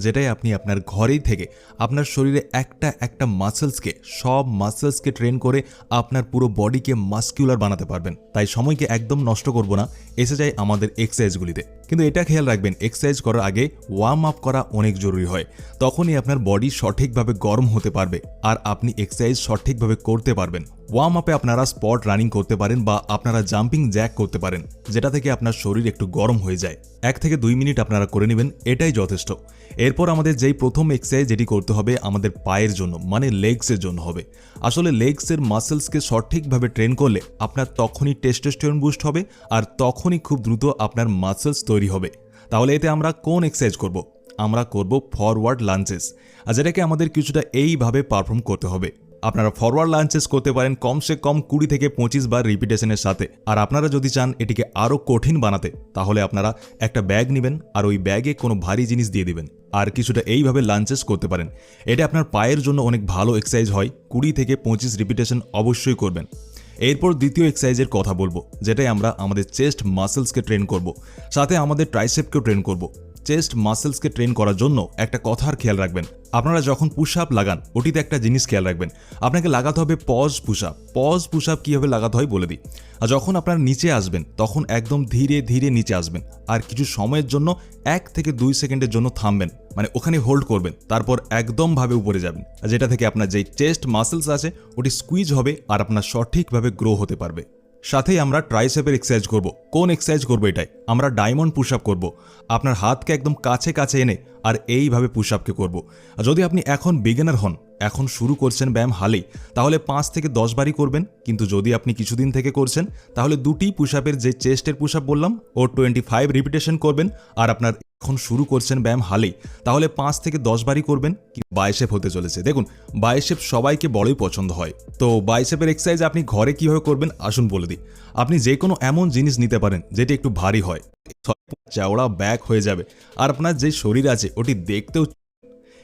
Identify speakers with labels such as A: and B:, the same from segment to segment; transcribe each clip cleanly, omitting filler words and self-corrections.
A: যেটাই আপনি আপনার ঘরেই থেকে আপনার শরীরে একটা একটা মাসেলসকে সব মাসেলসকে ট্রেন করে আপনার পুরো বডিকে মাস্কুলার বানাতে পারবেন। তাই সময়কে একদম নষ্ট করব না, এসে যাই আমাদের এক্সারসাইজগুলিতে। কিন্তু এটা খেয়াল রাখবেন, এক্সারসাইজ করার আগে ওয়ার্ম আপ করা অনেক জরুরি হয়। তখনই আপনার বডি সঠিকভাবে গরম হতে পারবে আর আপনি এক্সারসাইজ সঠিকভাবে করতে পারবেন। ওয়ার্ম আপে আপনারা স্পট রানিং করতে পারেন বা আপনারা জাম্পিং জ্যাক করতে পারেন, যেটা থেকে আপনার শরীর একটু গরম হয়ে যায়। 1 থেকে 2 মিনিট আপনারা করে নেবেন, এটাই যথেষ্ট। এরপর আমাদের যেই প্রথম এক্সারসাইজ যেটি করতে হবে আমাদের পায়ের জন্য, মানে লেগসের জন্য হবে। আসলে লেগসের মাসেলসকে সঠিকভাবে ট্রেন করলে আপনার তখনই টেস্টোস্টেরন বুস্ট হবে আর তখনই খুব দ্রুত আপনার মাসেলস তৈরি হবে। তাহলে এতে আমরা কোন এক্সারসাইজ করব? আমরা করব ফরওয়ার্ড লাঞ্চেস, আর যেটাকে আমাদের কিছুটা এইভাবে পারফর্ম করতে হবে। আপনারা ফরওয়ার্ড লাঞ্চেস করতে পারেন কমসে কম 20 থেকে 25 বার রিপিটেশনের সাথে। আর আপনারা যদি চান এটিকে আরও কঠিন বানাতে, তাহলে আপনারা একটা ব্যাগ নেবেন আর ওই ব্যাগে কোনো ভারী জিনিস দিয়ে দিবেন আর কিছুটা এইভাবে লাঞ্চেস করতে পারেন। এটা আপনার পায়ের জন্য অনেক ভালো এক্সারসাইজ হয়। 20 থেকে 25 রিপিটেশন অবশ্যই করবেন। এরপর দ্বিতীয় এক্সারসাইজের কথা বলবো, যেটাই আমরা আমাদের চেস্ট মাসেলসকে ট্রেন করব, সাথে আমাদের ট্রাইসেপকেও ট্রেন করব। চেস্ট মাসেলসকে ট্রেন করার জন্য একটা কথার খেয়াল রাখবেন, আপনারা যখন পুশ আপ লাগান ওটিতে একটা জিনিস খেয়াল রাখবেন, আপনাকে লাগাতে হবে pause push up. Pause push up কীভাবে লাগাতে হয় বলে দিই। আর যখন আপনারা নিচে আসবেন তখন একদম ধীরে ধীরে নিচে আসবেন আর কিছু সময়ের জন্য 1 থেকে 2 সেকেন্ডের জন্য থামবেন, মানে ওখানে হোল্ড করবেন, তারপর একদমভাবে উপরে যাবেন, যেটা থেকে আপনার যেই চেস্ট মাসেলস আছে ওটি স্কুইজ হবে আর আপনার সঠিকভাবে গ্রো হতে পারবে। সাথেই আমরা ট্রাইসেপের এক্সারসাইজ করব। কোন এক্সারসাইজ করব? এটাই আমরা ডায়মন্ড পুশ আপ করব। আপনার হাতকে একদম কাছে কাছে এনে আর এইভাবে পুশ আপকে করব। যদি আপনি এখন বিগিনার হন, এখন শুরু করছেন ব্যায়াম হালেই, তাহলে 5 থেকে 10 বারই করবেন। কিন্তু যদি আপনি কিছুদিন থেকে করছেন তাহলে 2টি পুশ আপের যে চেস্টের পুশ আপ বললাম ও 25 রিপিটেশন করবেন। আর আপনার এখন শুরু করছেন ব্যায়াম হালেই, তাহলে 5 থেকে 10 বারই করবেন। বাইসেপ হতে চলেছে। দেখুন, বাইসেপ সবাইকে বড়ই পছন্দ হয়। তো বাইসেপের এক্সারসাইজ আপনি ঘরে কিভাবে করবেন আসুন বলে দিই। আপনি যে কোনো এমন জিনিস নিতে পারেন যেটি একটু ভারী হয়, চওড়া ব্যাক হয়ে যাবে আর আপনার যে শরীর আছে ওটি দেখতেও।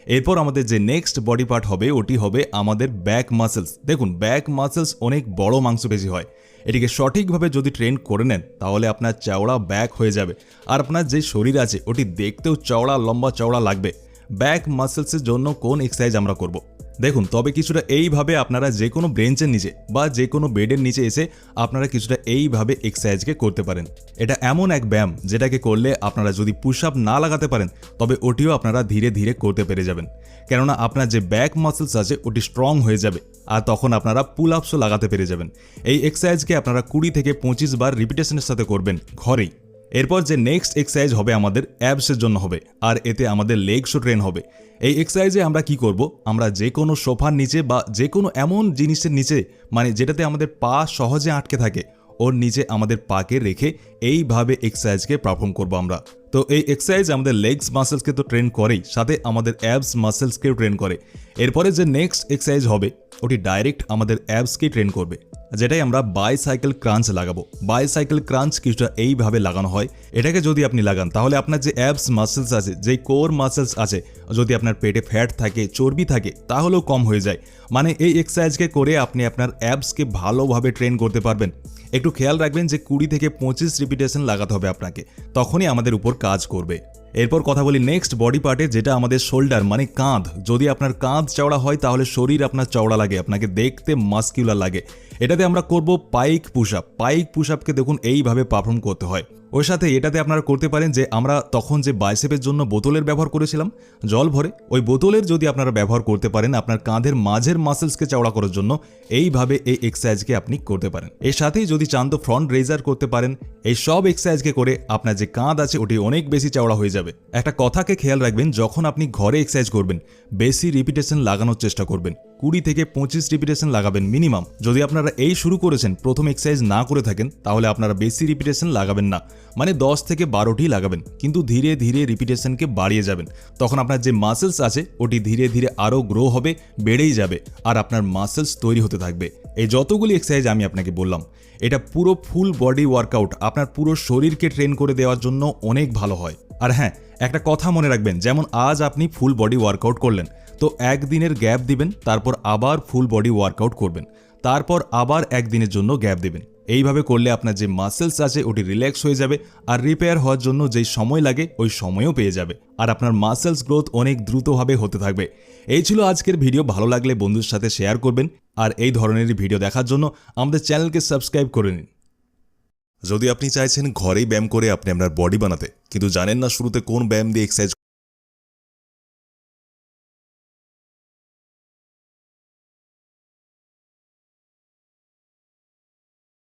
A: এরপর আমাদের যে নেক্সট বডি পার্ট হবে ওটি হবে আমাদের ব্যাক মাসেলস। দেখুন, ব্যাক মাসেলস অনেক বড় মাংসপেশি হয়। এটিকে সঠিকভাবে যদি ট্রেন করে নেন তাহলে আপনার চওড়া ব্যাক হয়ে যাবে আর আপনার যে শরীর আছে ওটি দেখতেও চওড়া লম্বা চওড়া লাগবে। ব্যাক মাসেলসের জন্য কোন এক্সারসাইজ আমরা করব? দেখুন, তবে কিছুটা এইভাবে আপনারা যে কোনো ব্রেঞ্চের নিচে বা যে কোনো বেডের নিচে এসে আপনারা কিছুটা এইভাবে এক্সারসাইজকে করতে পারেন। এটা এমন এক ব্যায়াম যেটাকে করলে আপনারা যদি পুশ আপ না লাগাতে পারেন তবে ওটিও আপনারা ধীরে ধীরে করতে পেরে যাবেন, কেননা আপনার যে ব্যাক মাসেলস আছে ওটি স্ট্রং হয়ে যাবে আর তখন আপনারা পুল আপসও লাগাতে পেরে যাবেন। এই এক্সারসাইজকে আপনারা 20 থেকে 25 বার রিপিটেশনের সাথে করবেন ঘরেই। এরপর যে নেক্সট এক্সারসাইজ হবে আমাদের অ্যাবসের জন্য হবে আর এতে আমাদের লেগসও ট্রেন হবে। এই এক্সারসাইজে আমরা কি করব? আমরা যে কোনো সোফার নিচে বা যে কোনো এমন জিনিসের নিচে, মানে যেটাতে আমাদের পা সহজে আটকে থাকে, ওর নিচে আমাদের পাকে রেখে এইভাবে এক্সারসাইজকে পারফর্ম করব আমরা। তো এই এক্সারসাইজ আমাদের লেগস মাসেলসকে তো ট্রেন করেই, সাথে আমাদের অ্যাবস মাসেলসকেও ট্রেন করে। এরপরে যে নেক্সট এক্সারসাইজ হবে ওটি ডাইরেক্ট আমাদের অ্যাবসকেই ট্রেন করবে, যেটাই আমরা বাইসাইকেল ক্রাঞ্চ লাগাবো। বাইসাইকেল ক্রাঞ্চ কিছুটা এইভাবে লাগানো হয়। এটাকে যদি আপনি লাগান তাহলে আপনার যে অ্যাবস মাসেলস আছে, যে কোর মাসেলস আছে, যদি আপনার পেটে ফ্যাট থাকে, চর্বি থাকে, তাহলেও কম হয়ে যায়। মানে এই এক্সারসাইজকে করে আপনি আপনার অ্যাবসকে ভালোভাবে ট্রেন করতে পারবেন। একটু খেয়াল রাখবেন যে 20 থেকে 25 রিপিটেশন লাগাতে হবে আপনাকে, তখনই আমাদের উপর কাজ করবে। এরপর কথা বলি নেক্সট বডি পার্টে, যেটা আমাদের শোল্ডার মানে কাঁধ। যদি আপনার কাঁধ চওড়া হয় তাহলে শরীর আপনার চওড়া লাগে, আপনাকে দেখতে মাস্কুলার লাগে। এটাতে আমরা করব পাইক পুশ আপ। পাইক পুশ আপকে দেখুন এইভাবে পারফর্ম করতে হয়। ওর সাথে এটাতে আপনারা করতে পারেন যে আমরা তখন যে বাইসেপের জন্য বোতলের ব্যবহার করেছিলাম জল ভরে, ওই বোতলের যদি আপনারা ব্যবহার করতে পারেন আপনার কাঁধের মাঝের মাসেলসকে চওড়া করার জন্য, এইভাবে এই এক্সারসাইজকে আপনি করতে পারেন। এর সাথেই যদি চান তো ফ্রন্ট রেজার করতে পারেন। এই সব এক্সারসাইজকে করে আপনার যে কাঁধ আছে ওটি অনেক বেশি চওড়া হয়ে যাবে। একটা কথাকে খেয়াল রাখবেন, যখন আপনি ঘরে এক্সারসাইজ করবেন বেশি রিপিটেশন লাগানোর চেষ্টা করবেন। 20 থেকে 25 রিপিটেশন লাগাবেন মিনিমাম। যদি আপনারা এই শুরু করেছেন, প্রথম এক্সারসাইজ না করে থাকেন, তাহলে আপনারা বেশি রিপিটেশন লাগাবেন না, মানে 10 থেকে 12টি লাগাবেন। কিন্তু ধীরে ধীরে রিপিটেশনকে বাড়িয়ে যাবেন। তখন আপনার যে মাসেলস আছে ওটি ধীরে ধীরে আরও গ্রো হবে, বেড়েই যাবে আর আপনার মাসেলস তৈরি হতে থাকবে। এই যতগুলি এক্সারসাইজ আমি আপনাকে বললাম, এটা পুরো ফুল বডি ওয়ার্কআউট আপনার পুরো শরীরকে ট্রেন করে দেওয়ার জন্য অনেক ভালো হয়। আর হ্যাঁ, একটা কথা মনে রাখবেন, যেমন আজ আপনি ফুল বডি ওয়ার্কআউট করলেন, তো একদিনের গ্যাপ দিবেন, তারপর আবার ফুল বডি ওয়ার্কআউট করবেন, তারপর আবার একদিনের জন্য গ্যাপ দেবেন। এইভাবে করলে আপনার যে মাসেলস আছে ওটি রিল্যাক্স হয়ে যাবে আর রিপেয়ার হওয়ার জন্য যেই সময় লাগে ওই সময়ও পেয়ে যাবে আর আপনার মাসেলস গ্রোথ অনেক দ্রুতভাবে হতে থাকবে। এই ছিল আজকের ভিডিও। ভালো লাগলে বন্ধুর সাথে শেয়ার করবেন আর এই ধরনেরই ভিডিও দেখার জন্য আমাদের চ্যানেলকে সাবস্ক্রাইব করে নিন। যদি আপনি চাইছেন ঘরেই ব্যায়াম করে আপনি আপনার বডি বানাতে কিন্তু জানেন না শুরুতে কোন ব্যায়াম দিয়ে এক্সারসাইজ